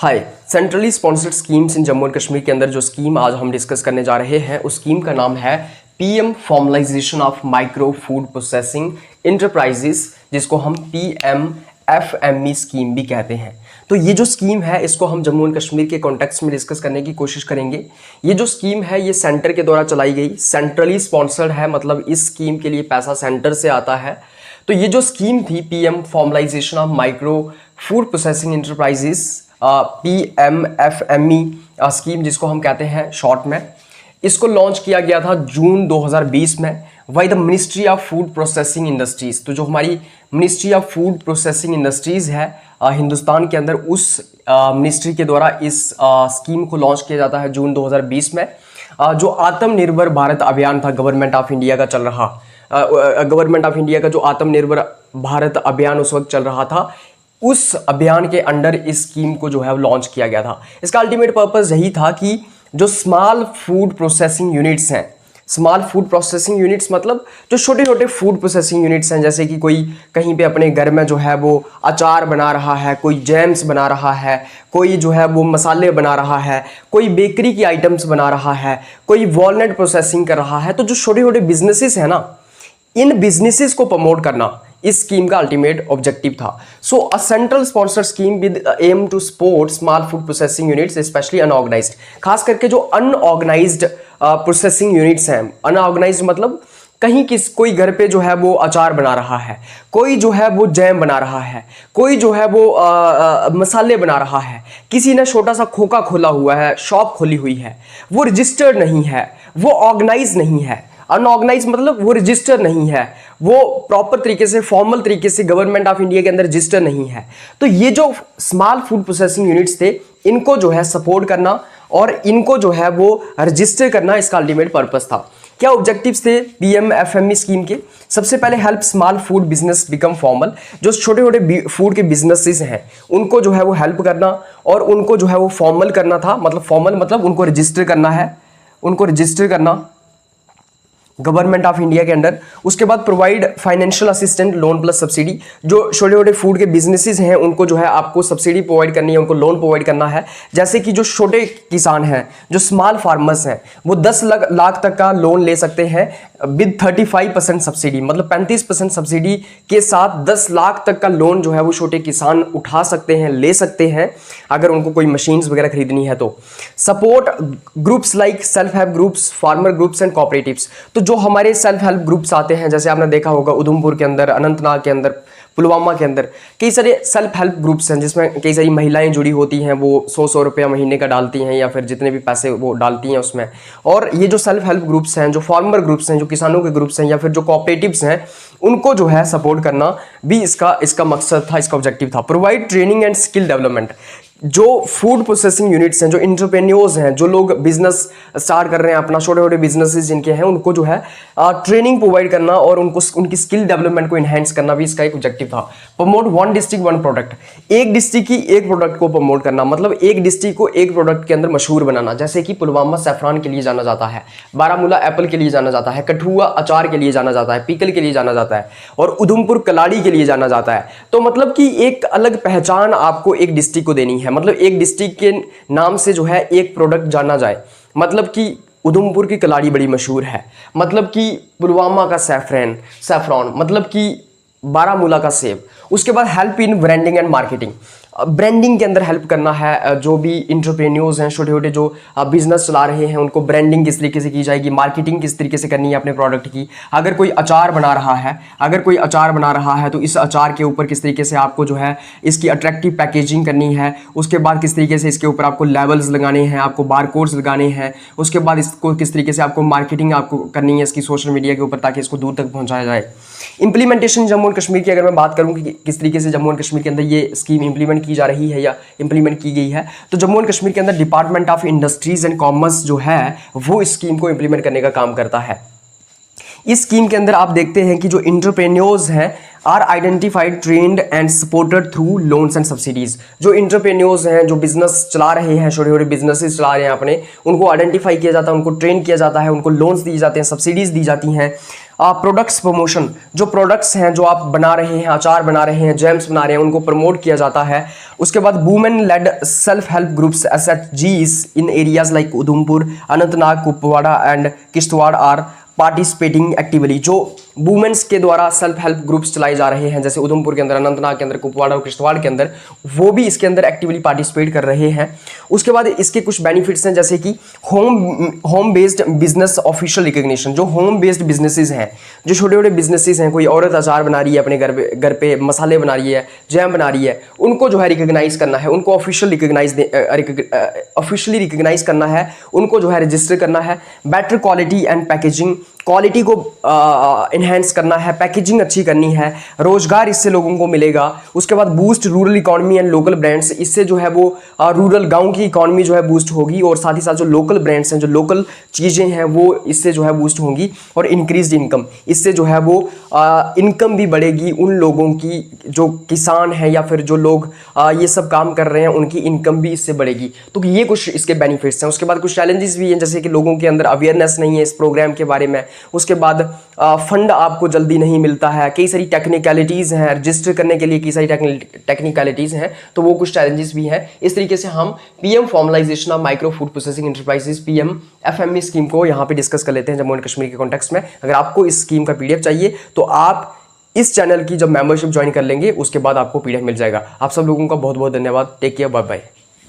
Hi. Centrally sponsored schemes in Jammu and Kashmir के अंदर जो स्कीम आज हम डिस्कस करने जा रहे हैं उस स्कीम का नाम है PM formalisation of micro food processing enterprises, जिसको हम पीएमएफएमई स्कीम भी कहते हैं। तो ये जो स्कीम है इसको हम जम्मू एंड कश्मीर के कॉन्टेक्स्ट में डिस्कस करने की कोशिश करेंगे। ये जो स्कीम है ये सेंटर के द्वारा चलाई गई, सेंट्रली स्पॉन्सर्ड है, मतलब इस स्कीम के लिए पैसा सेंटर से आता है। तो ये जो स्कीम थी PM formalisation of micro food processing enterprises PMFME scheme, जिसको हम कहते हैं शॉर्ट में, इसको लॉन्च किया गया था जून 2020 में by the ministry of food processing industries. तो जो हमारी ministry of food processing industries है हिंदुस्तान के अंदर, उस मिनिस्ट्री के द्वारा इस स्कीम को लॉन्च किया जाता है जून 2020 में। जो आत्मनिर्भर भारत अभियान था गवर्नमेंट ऑफ इंडिया का चल रहा, गवर्नमेंट ऑफ इंडिया का जो आत्मनिर्भर भारत अभियान उस वक्त चल रहा था, उस अभियान के अंडर इस स्कीम को जो है वो लॉन्च किया गया था। इसका अल्टीमेट पर्पस यही था कि जो स्मॉल फूड प्रोसेसिंग यूनिट्स हैं, स्मॉल फूड प्रोसेसिंग यूनिट्स मतलब जो छोटे छोटे फूड प्रोसेसिंग यूनिट्स हैं, जैसे कि कोई कहीं पे अपने घर में जो है वो अचार बना रहा है, कोई जैम्स बना रहा है, कोई जो है वो मसाले बना रहा है, कोई बेकरी की आइटम्स बना रहा है, कोई वॉलनट प्रोसेसिंग कर रहा है। तो जो छोटे छोटे बिजनेसेस हैं ना, इन बिजनेसेस को प्रमोट करना इस स्कीम का अल्टीमेट ऑब्जेक्टिव था। So a central sponsored scheme with aim to support small food processing units specially unorganised, खास करके जो अनऑर्गेनाइज्ड प्रोसेसिंग यूनिट्स हैं। अनऑर्गेनाइज्ड मतलब कहीं कोई घर पे जो है वो अचार बना रहा है, कोई जो है वो जैम बना रहा है, कोई जो है वो मसाले बना रहा है, किसी ने छोटा सा खोखा खोला हुआ है, शॉप खोली हुई है, वो रजिस्टर्ड नहीं है, वो ऑर्गेनाइज नहीं है। अनऑर्गेनाइज मतलब वो रजिस्टर नहीं है, वो प्रॉपर तरीके से फॉर्मल तरीके से गवर्नमेंट ऑफ इंडिया के अंदर रजिस्टर नहीं है। तो ये जो स्मॉल फूड प्रोसेसिंग यूनिट्स थे, इनको जो है सपोर्ट करना और इनको जो है वो रजिस्टर करना, इसका अल्टीमेट पर्पस था। क्या ऑब्जेक्टिव्स थे पीएमएफएमई स्कीम के? सबसे पहले help small food business become formal, जो छोटे छोटे फूड के बिजनेसेस हैं उनको जो है वो हेल्प करना और उनको जो है वो फॉर्मल करना था। मतलब फॉर्मल मतलब उनको रजिस्टर करना है, उनको रजिस्टर करना गवर्नमेंट ऑफ इंडिया के अंडर। उसके बाद provide financial assistant loan plus subsidy, जो छोटे छोटे फूड के बिजनेसेस हैं उनको जो है आपको सब्सिडी प्रोवाइड करनी है, उनको लोन प्रोवाइड करना है। जैसे कि जो छोटे किसान हैं, जो स्मॉल फार्मर्स हैं, वो 10 लाख तक का लोन ले सकते हैं विद 35% सब्सिडी, मतलब 35% सब्सिडी के साथ 10 लाख तक का लोन जो है वो छोटे किसान उठा सकते हैं, ले सकते हैं, अगर उनको कोई मशीन्स वगैरह खरीदनी है तो। Support groups like self help groups, farmer groups and cooperatives. तो जो हमारे सेल्फ हेल्प ग्रुप्स आते हैं, जैसे आपने देखा होगा उधमपुर के अंदर, अनंतनाग के अंदर, पुलवामा के अंदर कई सारे सेल्फ हेल्प ग्रुप्स हैं जिसमें कई सारी महिलाएं जुड़ी होती हैं। वो 100 रुपया महीने का डालती हैं या फिर जितने भी पैसे वो डालती हैं उसमें। और ये जो सेल्फ हेल्प ग्रुप्स हैं, जो फार्मर ग्रुप्स हैं, जो किसानों के ग्रुप्स हैं या फिर जो कोऑपरेटिव्स हैं, उनको जो है सपोर्ट करना भी इसका मकसद था, इसका ऑब्जेक्टिव था। Provide training and skill development, जो फूड प्रोसेसिंग यूनिट्स हैं, जो एंटरप्रेन्योर्स हैं, जो लोग बिजनेस स्टार्ट कर रहे हैं, अपना छोटे छोटे बिजनेसेस जिनके हैं, उनको जो है ट्रेनिंग प्रोवाइड करना और उनको उनकी स्किल डेवलपमेंट को इन्हेंस करना भी इसका एक ऑब्जेक्टिव था। Promote one district one product, एक डिस्ट्रिक्ट की एक प्रोडक्ट को प्रमोट करना, मतलब एक डिस्ट्रिक्ट को एक प्रोडक्ट के अंदर मशहूर बनाना। जैसे कि पुलवामा सैफरान के लिए जाना जाता है, बारामूला एप्पल के लिए जाना जाता है, कठुआ अचार के लिए जाना जाता है, पीकल के लिए जाना जाता है और उधमपुर कलाड़ी के लिए जाना जाता है। तो मतलब कि एक अलग पहचान आपको एक डिस्ट्रिक्ट को देनी है, मतलब एक डिस्ट्रिक्ट के नाम से जो है एक प्रोडक्ट जाना जाए। मतलब कि उधमपुर की कलाड़ी बड़ी मशहूर है, मतलब कि पुलवामा का सैफरॉन, मतलब कि बारामूला का सेब। उसके बाद help in branding and marketing, branding के अंदर हेल्प करना है। जो भी इंटरप्रेन्योर्स हैं, छोटे छोटे जो बिजनेस चला रहे हैं, उनको ब्रांडिंग किस तरीके से की जाएगी, मार्केटिंग किस तरीके से करनी है अपने प्रोडक्ट की। अगर कोई अचार बना रहा है, तो इस अचार के ऊपर किस तरीके से आपको जो है इसकी अट्रैक्टिव पैकेजिंग करनी है। उसके बाद किस तरीके से इसके ऊपर आपको लेबल्स लगाने हैं, आपको बारकोड्स लगाने हैं। उसके बाद इसको किस तरीके से आपको मार्केटिंग आपको करनी है इसकी सोशल मीडिया के ऊपर, ताकि इसको दूर तक पहुँचाया जाए। इंप्लीमेंटेशन जम्मू एंड कश्मीर की अगर मैं बात करूँ कि किस तरीके से जम्मू एंड कश्मीर के अंदर ये स्कीम इंप्लीमेंट की जा रही है या इंप्लीमेंट की गई है, तो जम्मू एंड कश्मीर के अंदर department of industries and commerce जो है वो इस स्कीम को इंप्लीमेंट करने का काम करता है। इस स्कीम के अंदर आप देखते हैं कि जो इंटरप्रेन्योर्स हैं are identified, trained and supported through loans and subsidies. जो इंटरप्रेन्योर्स हैं, जो बिजनेस चला रहे हैं, छोटे छोटे बिजनेसेस चला रहे हैं अपने, उनको आइडेंटिफाई किया जाता है, उनको ट्रेन किया जाता है, उनको लोन्स दिए जाते हैं, सब्सिडीज दी जाती हैं। प्रोडक्ट्स प्रमोशन, जो प्रोडक्ट्स हैं जो आप बना रहे हैं, अचार बना रहे हैं, जैम्स बना रहे हैं, उनको प्रमोट किया जाता है। उसके बाद women led self help groups SHGs in areas like Udhampur, Anantnag, Kupwara and Kishtwar are participating actively. जो वुमेन्स के द्वारा सेल्फ हेल्प ग्रुप्स चलाए जा रहे हैं, जैसे उधमपुर के अंदर, अनंतनाग के अंदर, कुपवाड़ा और किश्तवाड़ के अंदर, वो भी इसके अंदर एक्टिवली पार्टिसिपेट कर रहे हैं। उसके बाद इसके कुछ बेनिफिट्स हैं, जैसे कि home based business official recognition. जो होम बेस्ड बिजनेसेस हैं, जो छोटे छोटे बिजनेसेस हैं, कोई औरत अचार बना रही है अपने घर पे मसाले बना रही है, जैम बना रही है, उनको जो है रिकग्नाइज करना है, उनको ऑफिशियली रिकग्नाइज करना है, उनको जो है रजिस्टर करना है। Better quality and packaging, quality को इन्हेंस करना है, पैकेजिंग अच्छी करनी है, रोजगार इससे लोगों को मिलेगा। उसके बाद boost rural economy and local brands, इससे जो है वो रूरल गांव की इकोनॉमी जो है बूस्ट होगी, और साथ ही साथ जो लोकल ब्रांड्स हैं, जो लोकल चीज़ें हैं, वो इससे जो है बूस्ट होंगी। और इंक्रीज्ड इनकम, इससे जो है वो इनकम भी बढ़ेगी उन लोगों की, जो किसान हैं या फिर जो लोग ये सब काम कर रहे हैं, उनकी इनकम भी इससे बढ़ेगी। तो ये कुछ इसके बेनिफिट्स हैं। उसके बाद कुछ चैलेंजेस भी हैं, जैसे कि लोगों के अंदर अवेयरनेस नहीं है इस प्रोग्राम के बारे में। उसके बाद फंड आपको जल्दी नहीं मिलता है, कई सारी टेक्निकलिटीज़ हैं, रजिस्टर करने के लिए कई सारी टेक्निकलिटीज़ हैं, तो वो कुछ चैलेंजेस भी हैं। इस तरीके से हम PM formalisation of micro food processing enterprises PMFME scheme को यहाँ पे डिस्कस कर लेते हैं जम्मू एंड कश्मीर के कॉन्टेक्स्ट में। अगर आपको इस स्कीम का PDF चाहिए तो आप इस चैनल की जब मेंबरशिप ज्वाइन कर लेंगे, उसके बाद आपको PDF मिल जाएगा। आप सब लोगों का बहुत बहुत धन्यवाद। Take care, bye bye.